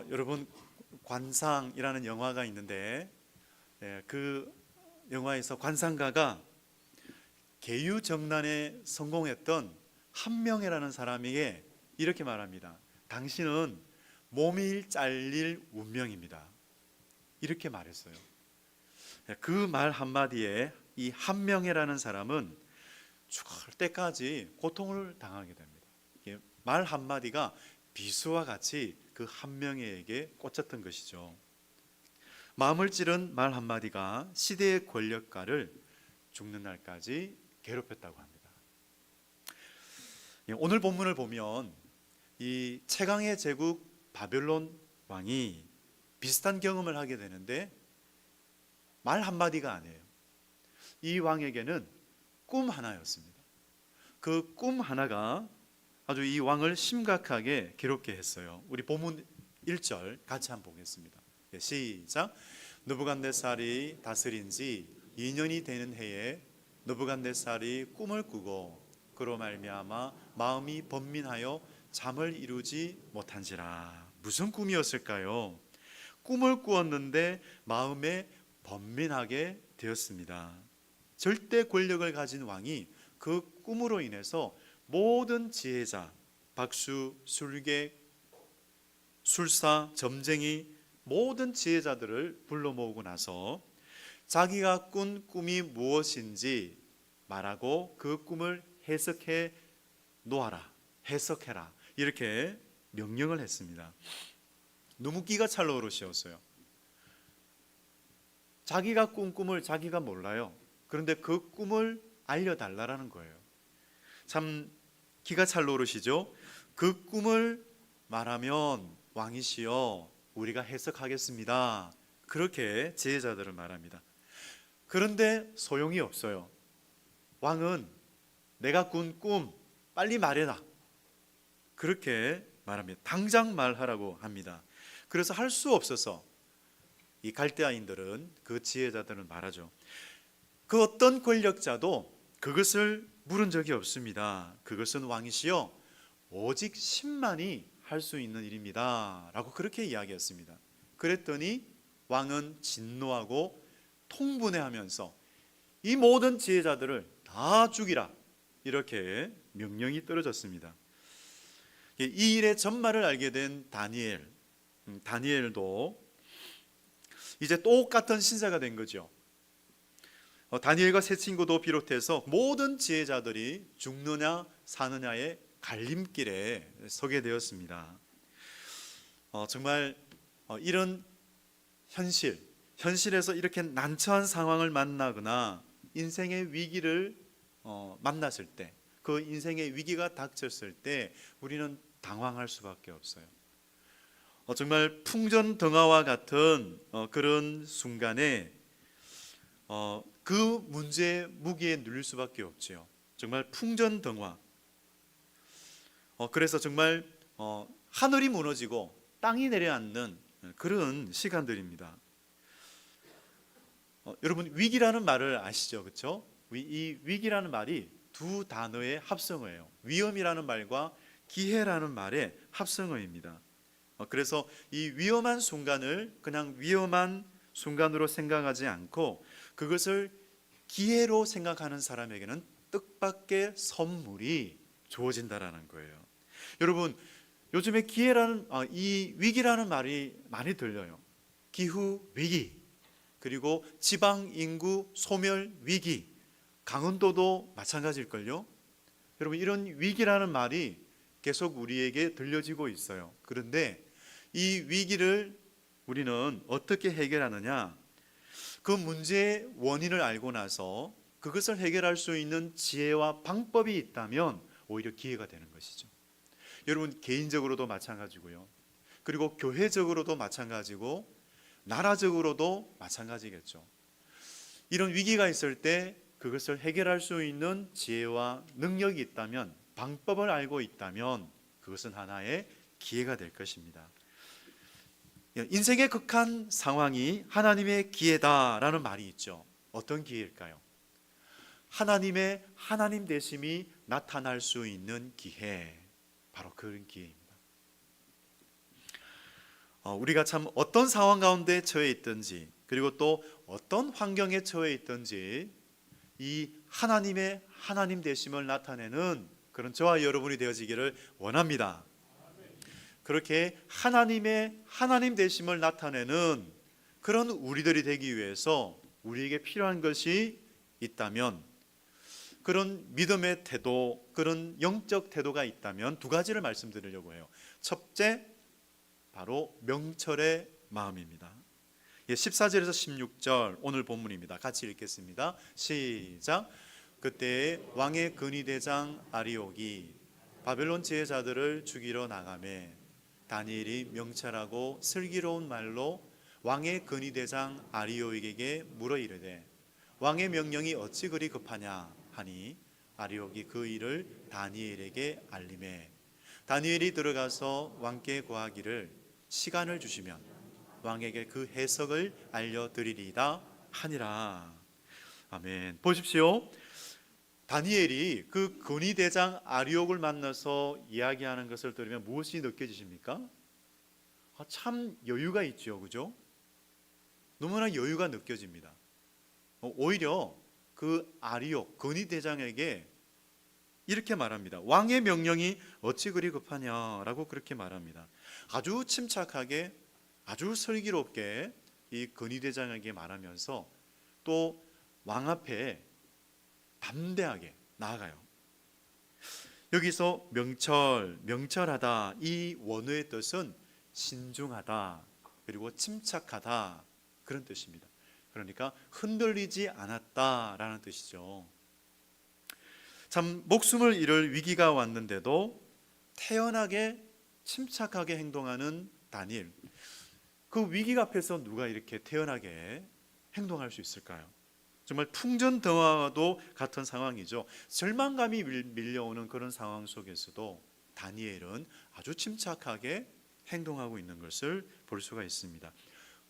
여러분, 관상이라는 영화가 있는데 그 영화에서 관상가가 계유정난에 성공했던 한명회라는 사람에게 이렇게 말합니다. 당신은 몸이 잘릴 운명입니다. 이렇게 말했어요. 그 말 한마디에 이 한명회라는 사람은 죽을 때까지 고통을 당하게 됩니다. 말 한마디가 비수와 같이 그 한명회에게 꽂혔던 것이죠. 마음을 찌른 말 한마디가 시대의 권력가를 죽는 날까지 괴롭혔다고 합니다. 오늘 본문을 보면 이 최강의 제국 바벨론 왕이 비슷한 경험을 하게 되는데 말 한마디가 아니에요. 이 왕에게는 꿈 하나였습니다. 그 꿈 하나가 아주 이 왕을 심각하게 괴롭게 했어요. 우리 본문 1절 같이 한번 보겠습니다. 시작. 느부갓네살이 다스린 지 2년이 되는 해에 느부갓네살이 꿈을 꾸고 그로 말미암아 마음이 번민하여 잠을 이루지 못한지라. 무슨 꿈이었을까요? 꿈을 꾸었는데 마음에 번민하게 되었습니다. 절대 권력을 가진 왕이 그 꿈으로 인해서 모든 지혜자, 박수, 술객, 술사, 점쟁이 모든 지혜자들을 불러 모으고 나서 자기가 꾼 꿈이 무엇인지 말하고 그 꿈을 해석해 놓아라, 해석해라, 이렇게 명령을 했습니다. 너무 기가 찰 노릇이었어요. 자기가 꾼 꿈을 자기가 몰라요. 그런데 그 꿈을 알려달라는 거예요. 참 기가 찰 노릇이죠. 그 꿈을 말하면 왕이시여 우리가 해석하겠습니다. 그렇게 지혜자들을 말합니다. 그런데 소용이 없어요. 왕은 내가 꾼 꿈 빨리 말해라, 그렇게 말합니다. 당장 말하라고 합니다. 그래서 할 수 없어서 이 갈대아인들은, 그 지혜자들은 말하죠. 그 어떤 권력자도 그것을 물은 적이 없습니다. 그것은 왕이시여 오직 신만이 할 수 있는 일입니다 라고 그렇게 이야기했습니다. 그랬더니 왕은 진노하고 통분해하면서 이 모든 지혜자들을 다 죽이라, 이렇게 명령이 떨어졌습니다. 이 일의 전말을 알게 된 다니엘도 이제 똑같은 신세가 된 거죠. 다니엘과 세 친구도 비롯해서 모든 지혜자들이 죽느냐 사느냐의 갈림길에 서게 되었습니다. 정말 이런 현실에서 이렇게 난처한 상황을 만나거나 인생의 위기를 만났을 때, 그 인생의 위기가 닥쳤을 때 우리는 당황할 수밖에 없어요. 정말 풍전등화와 같은 그런 순간에 그 문제의 무게에 눌릴 수밖에 없죠. 정말 풍전등화. 그래서 정말 하늘이 무너지고 땅이 내려앉는 그런 시간들입니다. 여러분, 위기라는 말을 아시죠? 그렇죠? 이 위기라는 말이 두 단어의 합성어예요. 위험이라는 말과 기회라는 말의 합성어입니다. 그래서 이 위험한 순간을 그냥 위험한 순간으로 생각하지 않고 그것을 기회로 생각하는 사람에게는 뜻밖의 선물이 주어진다라는 거예요. 여러분, 요즘에 이 위기라는 말이 많이 들려요. 기후 위기, 그리고 지방 인구 소멸 위기, 강원도도 마찬가지일걸요. 여러분, 이런 위기라는 말이 계속 우리에게 들려지고 있어요. 그런데 이 위기를 우리는 어떻게 해결하느냐? 그 문제의 원인을 알고 나서 그것을 해결할 수 있는 지혜와 방법이 있다면 오히려 기회가 되는 것이죠. 여러분, 개인적으로도 마찬가지고요. 그리고 교회적으로도 마찬가지고 나라적으로도 마찬가지겠죠. 이런 위기가 있을 때 그것을 해결할 수 있는 지혜와 능력이 있다면, 방법을 알고 있다면 그것은 하나의 기회가 될 것입니다. 인생의 극한 상황이 하나님의 기회다라는 말이 있죠. 어떤 기회일까요? 하나님의 하나님 되심이 나타날 수 있는 기회, 바로 그런 기회입니다. 우리가 참 어떤 상황 가운데 처해 있든지, 그리고 또 어떤 환경에 처해 있든지 이 하나님의 하나님 되심을 나타내는 그런 저와 여러분이 되어지기를 원합니다. 그렇게 하나님의 하나님 되심을 나타내는 그런 우리들이 되기 위해서 우리에게 필요한 것이 있다면, 그런 믿음의 태도, 그런 영적 태도가 있다면 두 가지를 말씀드리려고 해요. 첫째, 바로 명철의 마음입니다. 14절에서 16절 오늘 본문입니다. 같이 읽겠습니다. 시작. 그때 왕의 근위대장 아리옥이 바벨론 지혜자들을 죽이러 나가매 다니엘이 명철하고 슬기로운 말로 왕의 근위대장 아리옥에게 물어 이르되 왕의 명령이 어찌 그리 급하냐 하니 아리옥이 그 일을 다니엘에게 알림해 다니엘이 들어가서 왕께 구하기를 시간을 주시면 왕에게 그 해석을 알려드리리이다 하니라. 아멘. 보십시오. 다니엘이 그 근위대장 아리옥을 만나서 이야기하는 것을 들으면 무엇이 느껴지십니까? 참 여유가 있죠, 그죠? 너무나 여유가 느껴집니다. 오히려 그 아리옥 근위대장에게 이렇게 말합니다. 왕의 명령이 어찌 그리 급하냐라고 그렇게 말합니다. 아주 침착하게, 아주 슬기롭게 이 근위대장에게 말하면서 또 왕 앞에 담대하게 나아가요. 여기서 명철하다 이 원어의 뜻은 신중하다, 그리고 침착하다 그런 뜻입니다. 그러니까 흔들리지 않았다라는 뜻이죠. 참 목숨을 잃을 위기가 왔는데도 태연하게 침착하게 행동하는 다니엘. 그 위기가 앞에서 누가 이렇게 태연하게 행동할 수 있을까요? 정말 풍전등화와도 같은 상황이죠. 절망감이 밀려오는 그런 상황 속에서도 다니엘은 아주 침착하게 행동하고 있는 것을 볼 수가 있습니다.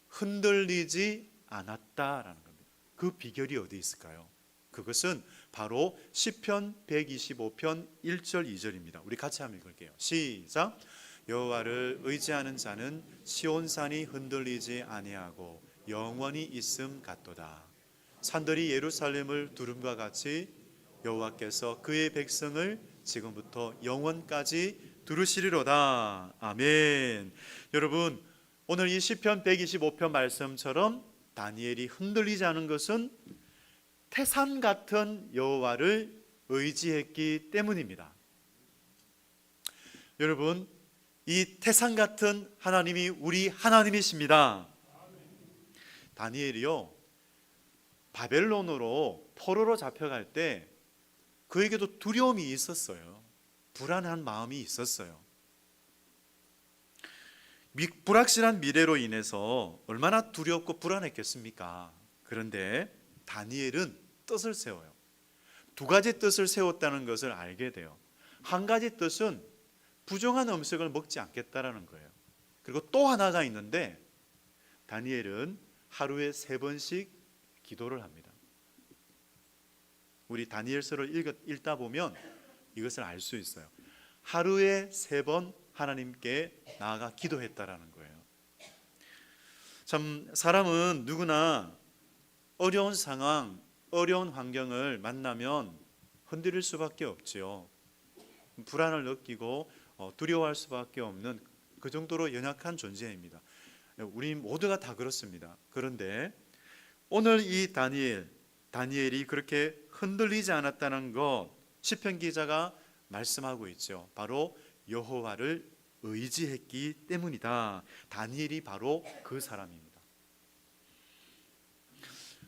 흔들리지 않았다라는 겁니다. 그 비결이 어디 있을까요? 그것은 바로 시편 125편 1절 2절입니다. 우리 같이 한번 읽을게요. 시작. 여호와를 의지하는 자는 시온산이 흔들리지 아니하고 영원히 있음 같도다. 산들이 예루살렘을 두름과 같이 여호와께서 그의 백성을 지금부터 영원까지 두르시리로다. 아멘. 여러분, 오늘 이 시편 125편 말씀처럼 다니엘이 흔들리지 않은 것은 태산 같은 여호와를 의지했기 때문입니다. 여러분, 이 태산 같은 하나님이 우리 하나님이십니다. 다니엘이요, 바벨론으로 포로로 잡혀갈 때 그에게도 두려움이 있었어요. 불안한 마음이 있었어요. 불확실한 미래로 인해서 얼마나 두렵고 불안했겠습니까? 그런데 다니엘은 뜻을 세워요. 두 가지 뜻을 세웠다는 것을 알게 돼요. 한 가지 뜻은 부정한 음식을 먹지 않겠다라는 거예요. 그리고 또 하나가 있는데 다니엘은 하루에 3번씩 기도를 합니다. 우리 다니엘서를 읽다 보면 이것을 알 수 있어요. 하루에 3번 하나님께 나아가 기도했다라는 거예요. 참 사람은 누구나 어려운 상황, 어려운 환경을 만나면 흔들릴 수밖에 없지요. 불안을 느끼고 두려워할 수밖에 없는 그 정도로 연약한 존재입니다. 우리 모두가 다 그렇습니다. 그런데 오늘 이 다니엘이 그렇게 흔들리지 않았다는 것 시편 기자가 말씀하고 있죠. 바로 여호와를 의지했기 때문이다. 다니엘이 바로 그 사람입니다.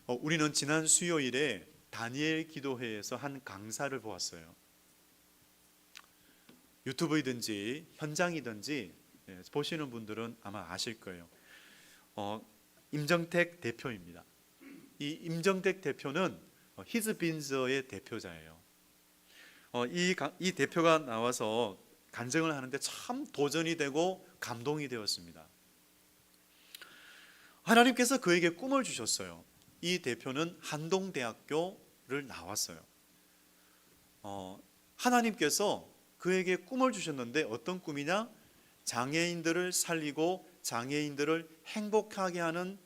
우리는 지난 수요일에 다니엘 기도회에서 한 강사를 보았어요. 유튜브이든지 현장이든지 보시는 분들은 아마 아실 거예요. 임정택 대표입니다. 이 임정택 대표는 히즈빈즈의 대표자예요. 이 대표가 나와서 간증을 하는데 참 도전이 되고 감동이 되었습니다. 하나님께서 그에게 꿈을 주셨어요. 이 대표는 한동대학교를 나왔어요. 하나님께서 그에게 꿈을 주셨는데 어떤 꿈이냐? 장애인들을 살리고 장애인들을 행복하게 하는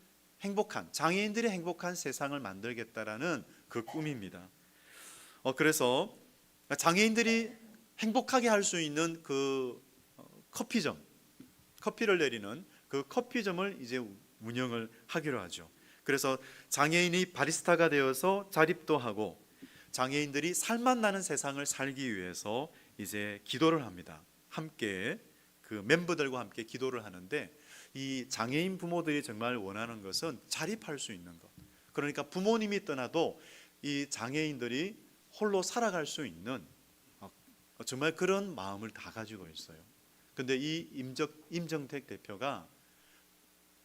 장애인들이 행복한 세상을 만들겠다라는 그 꿈입니다. 그래서 장애인들이 행복하게 할 수 있는 그 커피를 내리는 그 커피점을 이제 운영을 하기로 하죠. 그래서 장애인이 바리스타가 되어서 자립도 하고 장애인들이 살맛 나는 세상을 살기 위해서 이제 기도를 합니다. 함께 그 멤버들과 함께 기도를 하는데, 이 장애인 부모들이 정말 원하는 것은 자립할 수 있는 것. 그러니까 부모님이 떠나도 이 장애인들이 홀로 살아갈 수 있는 정말 그런 마음을 다 가지고 있어요. 근데 이 임정택 대표가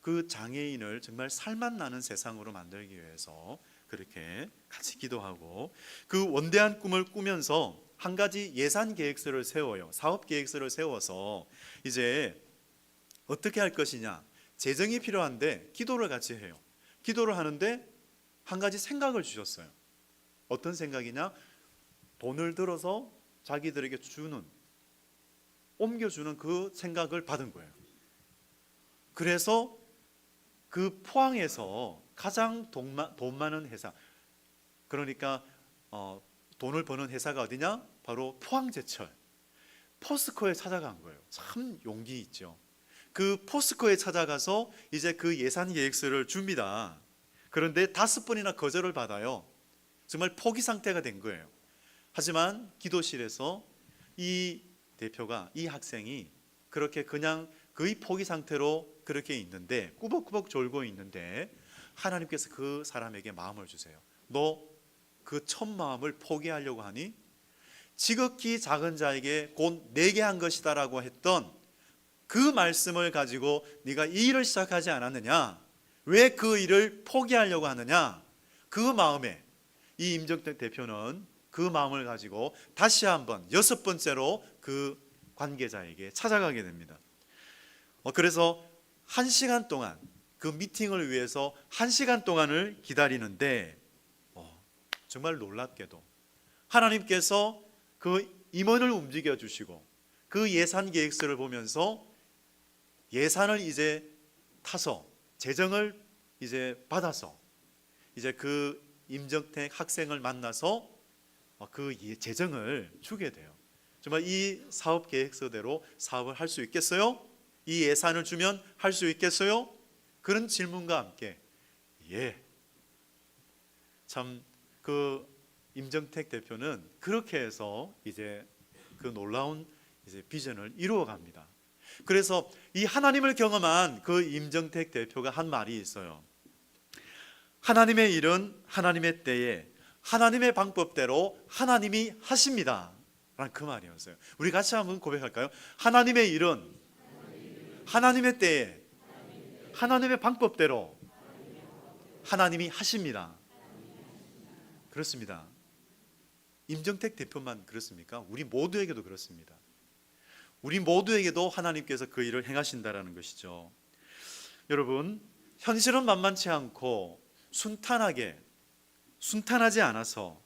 그 장애인을 정말 살맛 나는 세상으로 만들기 위해서 그렇게 같이 기도하고 그 원대한 꿈을 꾸면서 한 가지 예산 계획서를 세워요. 사업 계획서를 세워서 이제 어떻게 할 것이냐, 재정이 필요한데 기도를 같이 해요. 기도를 하는데 한 가지 생각을 주셨어요. 어떤 생각이냐, 돈을 들어서 자기들에게 옮겨주는 그 생각을 받은 거예요. 그래서 그 포항에서 가장 돈 많은 회사, 그러니까 돈을 버는 회사가 어디냐? 바로 포항제철, 포스코에 찾아간 거예요. 참 용기 있죠. 그 포스코에 찾아가서 이제 그 예산 계획서를 줍니다. 그런데 5번이나 거절을 받아요. 정말 포기 상태가 된 거예요. 하지만 기도실에서 이 대표가, 이 학생이 그렇게 그냥 거의 포기 상태로 그렇게 있는데, 꾸벅꾸벅 졸고 있는데 하나님께서 그 사람에게 마음을 주세요. 너 그 첫 마음을 포기하려고 하니? 지극히 작은 자에게 곧 내게 한 것이다 라고 했던 그 말씀을 가지고 네가 이 일을 시작하지 않았느냐? 왜 그 일을 포기하려고 하느냐? 그 마음에 이 임정택 대표는 그 마음을 가지고 다시 한번 6번째로 그 관계자에게 찾아가게 됩니다. 그래서 1시간 동안 그 미팅을 위해서 1시간 동안을 기다리는데 정말 놀랍게도 하나님께서 그 임원을 움직여 주시고 그 예산 계획서를 보면서 예산을 이제 타서 재정을 이제 받아서 이제 그 임정택 학생을 만나서 그 재정을 주게 돼요. 정말 이 사업 계획서대로 사업을 할 수 있겠어요? 이 예산을 주면 할 수 있겠어요? 그런 질문과 함께 예. 참 그 임정택 대표는 그렇게 해서 이제 그 놀라운 이제 비전을 이루어 갑니다. 그래서 이 하나님을 경험한 그 임정택 대표가 한 말이 있어요. 하나님의 일은 하나님의 때에 하나님의 방법대로 하나님이 하십니다 라는 그 말이었어요. 우리 같이 한번 고백할까요? 하나님의 일은 하나님의 때에 하나님의 방법대로 하나님이 하십니다. 그렇습니다. 임정택 대표만 그렇습니까? 우리 모두에게도 그렇습니다. 우리 모두에게도 하나님께서 그 일을 행하신다라는 것이죠. 여러분, 현실은 만만치 않고 순탄하지 않아서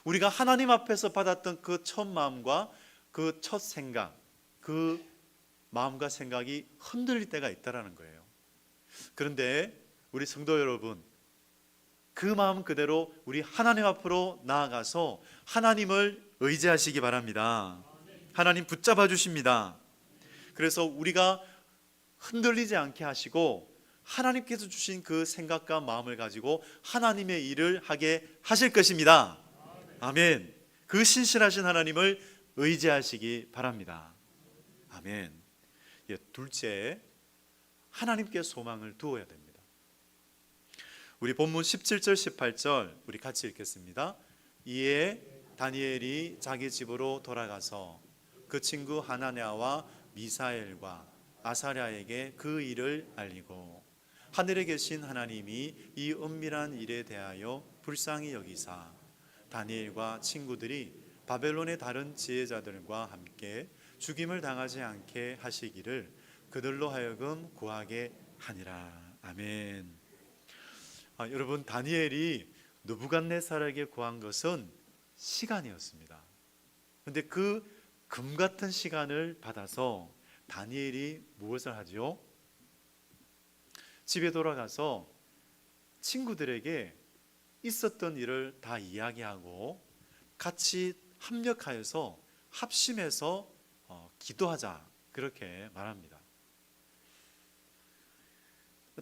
우리가 하나님 앞에서 받았던 그 첫 마음과 그 첫 생각, 그 마음과 생각이 흔들릴 때가 있다라는 거예요. 그런데 우리 성도 여러분, 그 마음 그대로 우리 하나님 앞으로 나아가서 하나님을 의지하시기 바랍니다. 하나님 붙잡아 주십니다. 그래서 우리가 흔들리지 않게 하시고 하나님께서 주신 그 생각과 마음을 가지고 하나님의 일을 하게 하실 것입니다. 아멘. 그 신실하신 하나님을 의지하시기 바랍니다. 아멘. 둘째, 하나님께 소망을 두어야 됩니다. 우리 본문 17절 18절 우리 같이 읽겠습니다. 이에 다니엘이 자기 집으로 돌아가서 그 친구 하나냐와 미사엘과 아사랴에게 그 일을 알리고 하늘에 계신 하나님이 이 은밀한 일에 대하여 불쌍히 여기사 다니엘과 친구들이 바벨론의 다른 지혜자들과 함께 죽임을 당하지 않게 하시기를 그들로 하여금 구하게 하니라. 아멘. 여러분, 다니엘이 느부갓네살에게 구한 것은 시간이었습니다. 그런데 그 금 같은 시간을 받아서 다니엘이 무엇을 하죠? 집에 돌아가서 친구들에게 있었던 일을 다 이야기하고 같이 합력하여서 합심해서 기도하자, 그렇게 말합니다.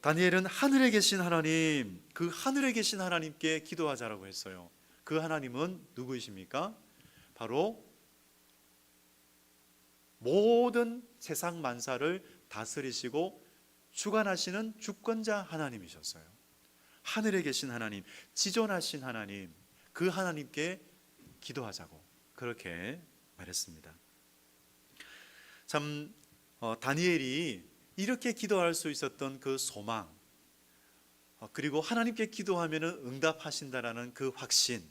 다니엘은 하늘에 계신 하나님, 그 하늘에 계신 하나님께 기도하자라고 했어요. 그 하나님은 누구이십니까? 바로 모든 세상 만사를 다스리시고 주관하시는 주권자 하나님이셨어요. 하늘에 계신 하나님, 지존하신 하나님, 그 하나님께 기도하자고 그렇게 말했습니다. 참 다니엘이 이렇게 기도할 수 있었던 그 소망, 그리고 하나님께 기도하면 응답하신다라는 그 확신,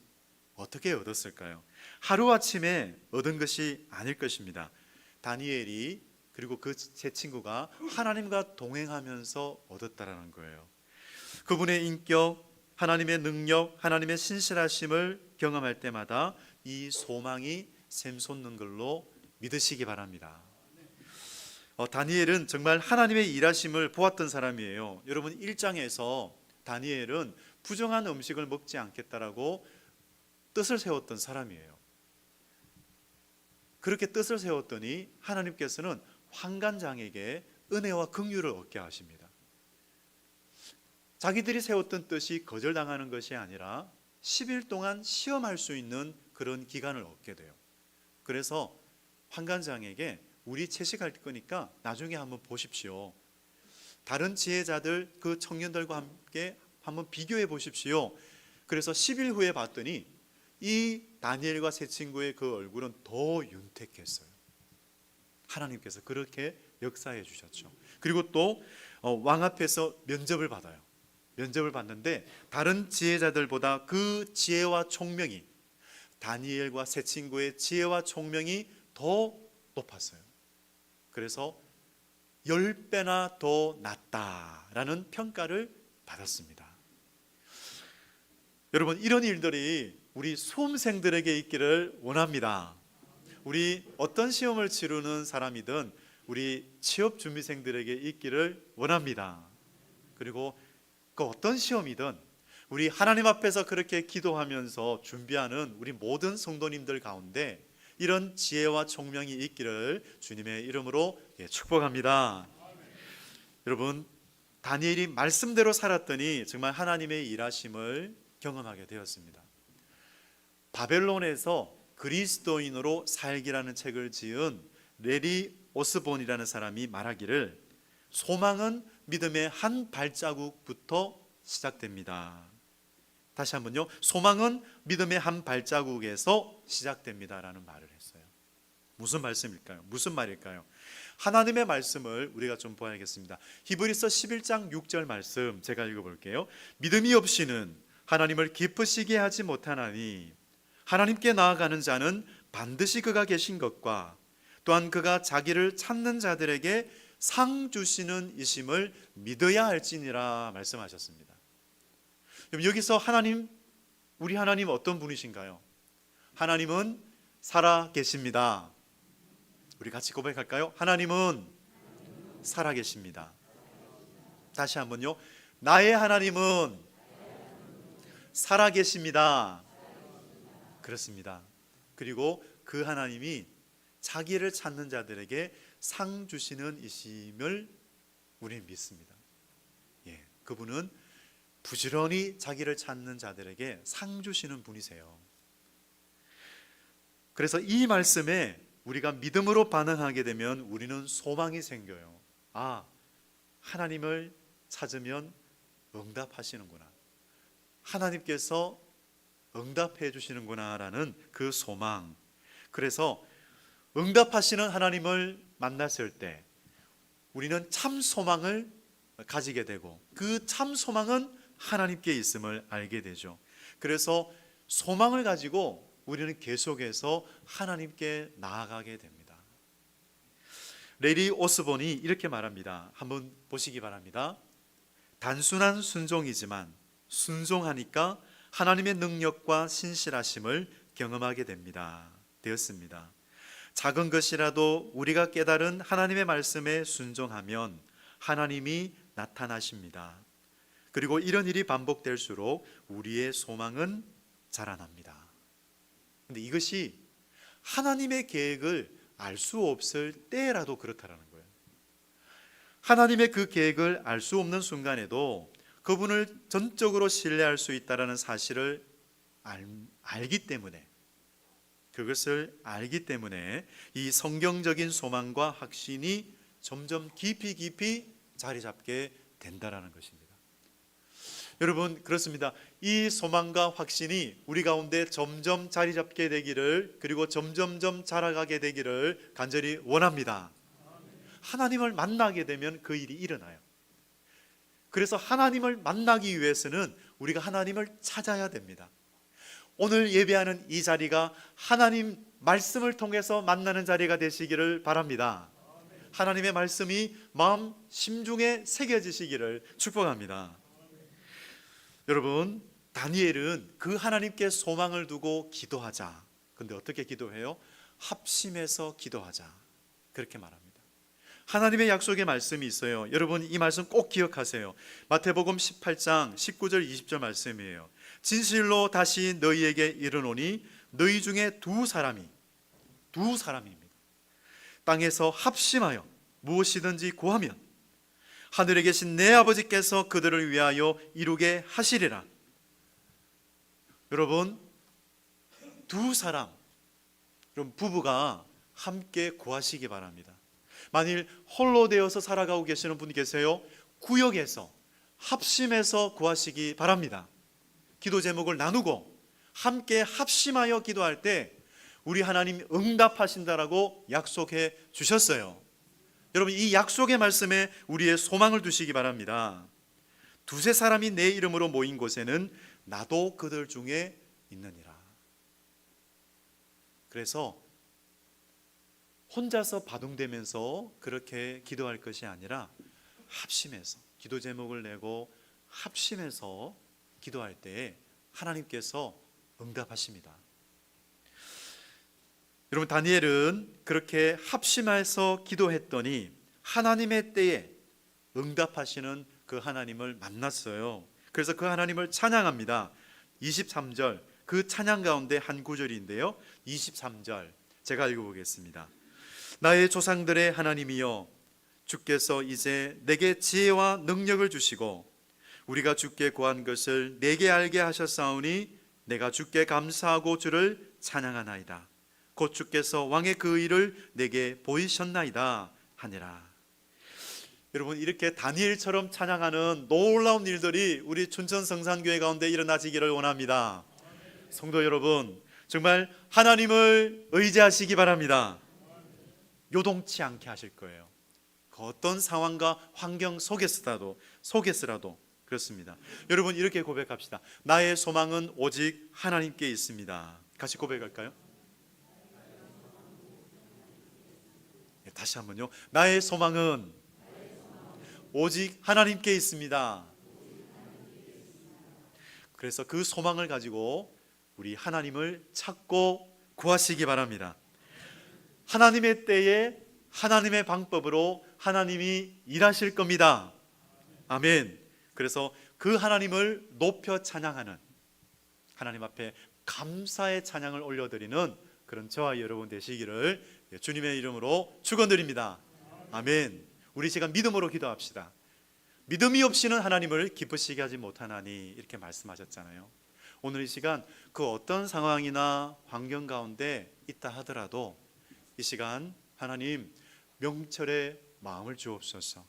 어떻게 얻었을까요? 하루아침에 얻은 것이 아닐 것입니다. 다니엘이 그리고 그 제 친구가 하나님과 동행하면서 얻었다라는 거예요. 그분의 인격, 하나님의 능력, 하나님의 신실하심을 경험할 때마다 이 소망이 샘솟는 걸로 믿으시기 바랍니다. 다니엘은 정말 하나님의 일하심을 보았던 사람이에요. 여러분 1장에서 다니엘은 부정한 음식을 먹지 않겠다라고 뜻을 세웠던 사람이에요. 그렇게 뜻을 세웠더니 하나님께서는 환관장에게 은혜와 긍휼을 얻게 하십니다. 자기들이 세웠던 뜻이 거절당하는 것이 아니라 10일 동안 시험할 수 있는 그런 기간을 얻게 돼요. 그래서 환관장에게 우리 채식할 거니까 나중에 한번 보십시오. 다른 지혜자들 그 청년들과 함께 한번 비교해 보십시오. 그래서 10일 후에 봤더니 이 다니엘과 세 친구의 그 얼굴은 더 윤택했어요. 하나님께서 그렇게 역사해 주셨죠. 그리고 또 왕 앞에서 면접을 받아요. 면접을 받는데 다른 지혜자들보다 그 지혜와 총명이, 다니엘과 세 친구의 지혜와 총명이 더 높았어요. 그래서 10배나 더 낫다라는 평가를 받았습니다. 여러분, 이런 일들이 우리 수험생들에게 있기를 원합니다. 우리 어떤 시험을 치르는 사람이든 우리 취업준비생들에게 있기를 원합니다. 그리고 그 어떤 시험이든 우리 하나님 앞에서 그렇게 기도하면서 준비하는 우리 모든 성도님들 가운데 이런 지혜와 총명이 있기를 주님의 이름으로 축복합니다. 여러분, 다니엘이 말씀대로 살았더니 정말 하나님의 일하심을 경험하게 되었습니다. 바벨론에서 그리스도인으로 살기라는 책을 지은 레리 오스본이라는 사람이 말하기를 소망은 믿음의 한 발자국부터 시작됩니다. 다시 한번요. 소망은 믿음의 한 발자국에서 시작됩니다라는 말을 했어요. 무슨 말씀일까요? 무슨 말일까요? 하나님의 말씀을 우리가 좀 봐야겠습니다. 히브리서 11장 6절 말씀 제가 읽어볼게요. 믿음이 없이는 하나님을 기쁘시게 하지 못하나니 하나님께 나아가는 자는 반드시 그가 계신 것과 또한 그가 자기를 찾는 자들에게 상 주시는 이심을 믿어야 할지니라 말씀하셨습니다. 여기서 하나님, 우리 하나님 어떤 분이신가요? 하나님은 살아 계십니다. 우리 같이 고백할까요? 하나님은 살아 계십니다. 다시 한번요. 나의 하나님은 살아 계십니다. 그렇습니다. 그리고 그 하나님이 자기를 찾는 자들에게 상 주시는 이심을 우리는 믿습니다. 그분은 부지런히 자기를 찾는 자들에게 상 주시는 분이세요. 그래서 이 말씀에 우리가 믿음으로 반응하게 되면 우리는 소망이 생겨요. 아, 하나님을 찾으면 응답하시는구나. 하나님께서 응답해 주시는구나 라는 그 소망. 그래서 응답하시는 하나님을 만났을 때 우리는 참 소망을 가지게 되고 그 참 소망은 하나님께 있음을 알게 되죠. 그래서 소망을 가지고 우리는 계속해서 하나님께 나아가게 됩니다. 레리 오스본이 이렇게 말합니다. 한번 보시기 바랍니다. 단순한 순종이지만 순종하니까 하나님의 능력과 신실하심을 경험하게 되었습니다. 작은 것이라도 우리가 깨달은 하나님의 말씀에 순종하면 하나님이 나타나십니다. 그리고 이런 일이 반복될수록 우리의 소망은 자라납니다. 근데 이것이 하나님의 계획을 알 수 없을 때라도 그렇다라는 거예요. 하나님의 그 계획을 알 수 없는 순간에도 그분을 전적으로 신뢰할 수 있다는 사실을 알기 때문에, 그것을 알기 때문에 이 성경적인 소망과 확신이 점점 깊이 자리 잡게 된다라는 것입니다. 여러분, 그렇습니다. 이 소망과 확신이 우리 가운데 점점 자리 잡게 되기를, 그리고 점점점 자라가게 되기를 간절히 원합니다. 하나님을 만나게 되면 그 일이 일어나요. 그래서 하나님을 만나기 위해서는 우리가 하나님을 찾아야 됩니다. 오늘 예배하는 이 자리가 하나님 말씀을 통해서 만나는 자리가 되시기를 바랍니다. 하나님의 말씀이 마음 심중에 새겨지시기를 축복합니다. 여러분, 다니엘은 그 하나님께 소망을 두고 기도하자. 근데 어떻게 기도해요? 합심해서 기도하자. 그렇게 말합니다. 하나님의 약속의 말씀이 있어요. 여러분, 이 말씀 꼭 기억하세요. 마태복음 18장 19절 20절 말씀이에요. 진실로 다시 너희에게 이르노니 너희 중에 두 사람입니다. 땅에서 합심하여 무엇이든지 구하면 하늘에 계신 내 아버지께서 그들을 위하여 이루게 하시리라. 여러분, 두 사람, 그럼 부부가 함께 구하시기 바랍니다. 만일 홀로 되어서 살아가고 계시는 분이 계세요, 구역에서 합심해서 구하시기 바랍니다. 기도 제목을 나누고 함께 합심하여 기도할 때 우리 하나님 응답하신다라고 약속해 주셨어요. 여러분, 이 약속의 말씀에 우리의 소망을 두시기 바랍니다. 두세 사람이 내 이름으로 모인 곳에는 나도 그들 중에 있느니라. 그래서 혼자서 바둥대면서 그렇게 기도할 것이 아니라 합심해서 기도 제목을 내고 합심해서 기도할 때 하나님께서 응답하십니다. 여러분, 다니엘은 그렇게 합심해서 기도했더니 하나님의 때에 응답하시는 그 하나님을 만났어요. 그래서 그 하나님을 찬양합니다. 23절, 그 찬양 가운데 한 구절인데요, 23절 제가 읽어보겠습니다. 나의 조상들의 하나님이여, 주께서 이제 내게 지혜와 능력을 주시고 우리가 주께 구한 것을 내게 알게 하셨사오니 내가 주께 감사하고 주를 찬양하나이다. 곧 주께서 왕의 그 일을 내게 보이셨나이다 하니라. 여러분, 이렇게 다니엘처럼 찬양하는 놀라운 일들이 우리 춘천성산교회 가운데 일어나지기를 원합니다. 성도 여러분, 정말 하나님을 의지하시기 바랍니다. 요동치 않게 하실 거예요. 그 어떤 상황과 환경 속에서라도 그렇습니다. 여러분, 이렇게 고백합시다. 나의 소망은 오직 하나님께 있습니다. 같이 고백할까요? 다시 한번요. 나의 소망은 오직 하나님께 있습니다. 그래서 그 소망을 가지고 우리 하나님을 찾고 구하시기 바랍니다. 하나님의 때에 하나님의 방법으로 하나님이 일하실 겁니다. 아멘. 그래서 그 하나님을 높여 찬양하는, 하나님 앞에 감사의 찬양을 올려드리는 그런 저와 여러분 되시기를 주님의 이름으로 축원드립니다. 아멘. 우리 시간 믿음으로 기도합시다. 믿음이 없이는 하나님을 기쁘시게 하지 못하나니 이렇게 말씀하셨잖아요. 오늘 이 시간 그 어떤 상황이나 환경 가운데 있다 하더라도 이 시간 하나님 명철의 마음을 주옵소서.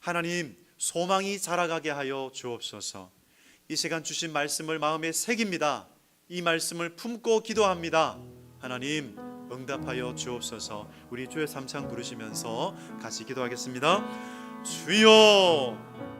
하나님 소망이 자라가게 하여 주옵소서. 이 시간 주신 말씀을 마음에 새깁니다. 이 말씀을 품고 기도합니다. 하나님 응답하여 주옵소서. 우리 주의 삼창 부르시면서 같이 기도하겠습니다. 주여